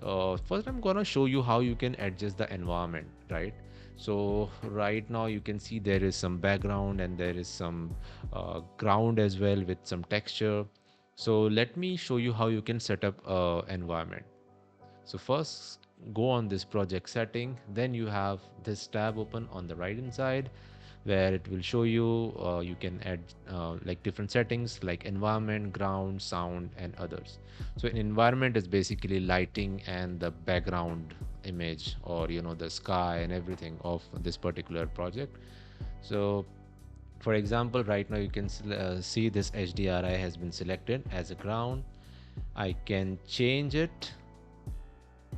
First, I'm gonna show you how you can adjust the environment, right? So right now you can see there is some background and there is some ground as well with some texture. So let me show you how you can set up a environment. So first go on this project setting, then you have this tab open on the right hand side where it will show you you can add like different settings like environment, ground, sound and others. So an environment is basically lighting and the background image, or the sky and everything of this particular project. So for example, right now you can see this HDRI has been selected as a ground. I can change it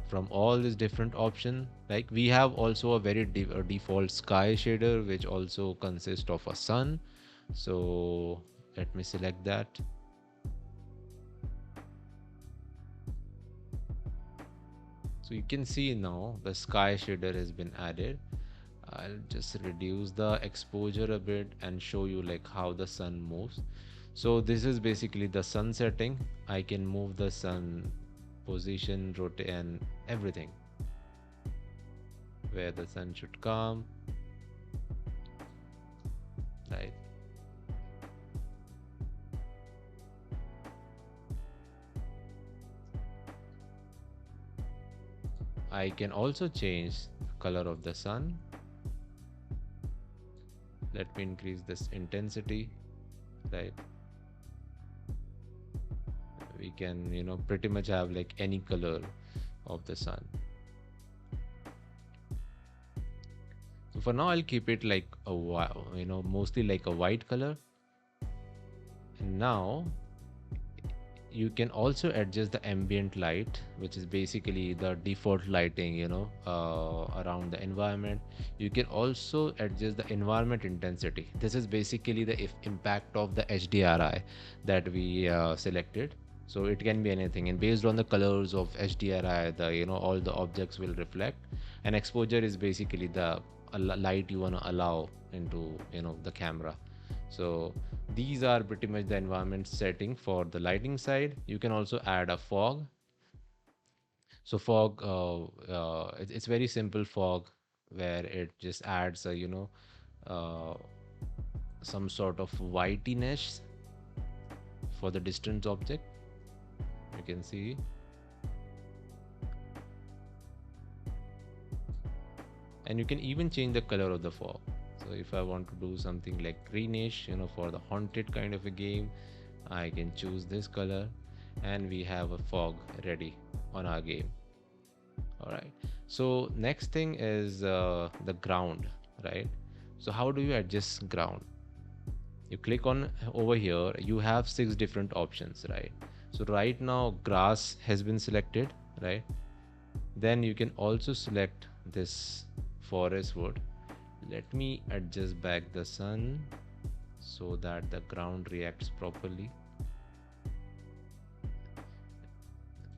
from all these different options. Like we have also a very default sky shader which also consists of a sun. So let me select that. So you can see now the sky shader has been added. I'll just reduce the exposure a bit and show you like how the sun moves. So this is basically the sun setting. I can move the sun position, rotate and everything where the sun should come, right? I can also change the color of the sun. Let me increase this intensity, right? We can, pretty much have like any color of the sun. So for now, I'll keep it like mostly like a white color. And now you can also adjust the ambient light, which is basically the default lighting around the environment. You can also adjust the environment intensity. This is basically the impact of the HDRI that we selected. So it can be anything, and based on the colors of HDRI, the all the objects will reflect. And exposure is basically the light you want to allow into the camera. So these are pretty much the environment setting for the lighting side. You can also add a fog. So fog, it's very simple fog where it just adds a uh, some sort of whitiness for the distant object. You can see, and you can even change the color of the fog. So if I want to do something like greenish, for the haunted kind of a game, I can choose this color, and we have a fog ready on our game. All right. So next thing is the ground, right? So how do you adjust ground? You click on over here, you have 6 different options, right? So right now grass has been selected, right? Then you can also select this forest wood. Let me adjust back the sun so that the ground reacts properly.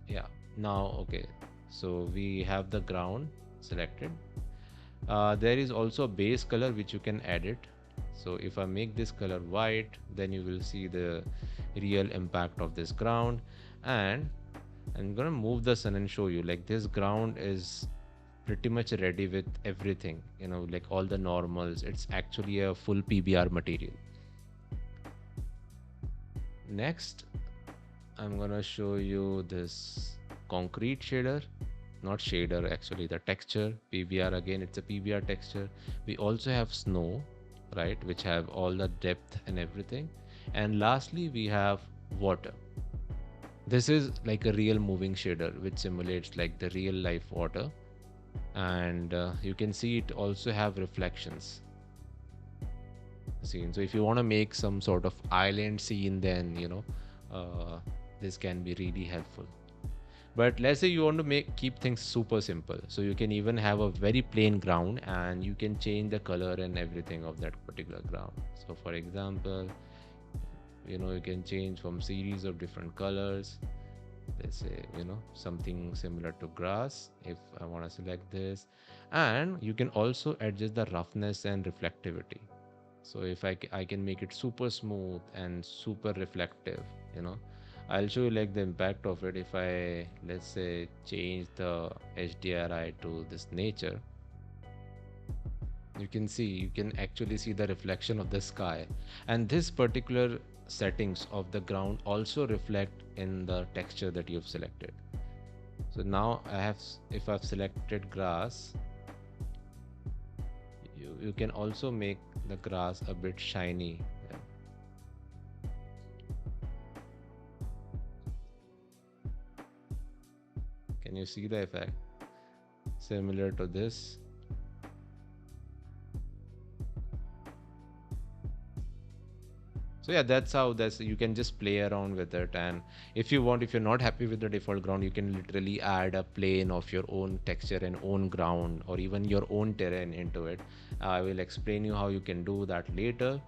Yeah, now okay. So we have the ground selected. There is also a base color which you can edit. So if I make this color white, then you will see the real impact of this ground. And I'm gonna move the sun and show you like this ground is pretty much ready with everything, like all the normals. It's actually a full PBR material. Next, I'm gonna show you this concrete shader, not shader actually, the texture PBR. Again, it's a PBR texture. We also have snow, right, which have all the depth and everything. And lastly, we have water. This is like a real moving shader which simulates like the real life water. And you can see it also have reflections scene. So if you want to make some sort of island scene, then uh, this can be really helpful. But let's say you want to keep things super simple, so you can even have a very plain ground and you can change the color and everything of that particular ground. So for example, you can change from series of different colors. Let's say something similar to grass if I want to select this. And you can also adjust the roughness and reflectivity. So if I can make it super smooth and super reflective, you know I'll show you like the impact of it. If I, let's say, change the HDRI to this nature, you can see, you can actually see the reflection of the sky, and this particular settings of the ground also reflect in the texture that you've selected. So now I have, if I've selected grass, you can also make the grass a bit shiny. Yeah. Can you see the effect? Similar to this. So yeah, that's how, that's, you can just play around with it. And if you want, if you're not happy with the default ground, you can literally add a plane of your own texture and own ground, or even your own terrain into it. I will explain you how you can do that later.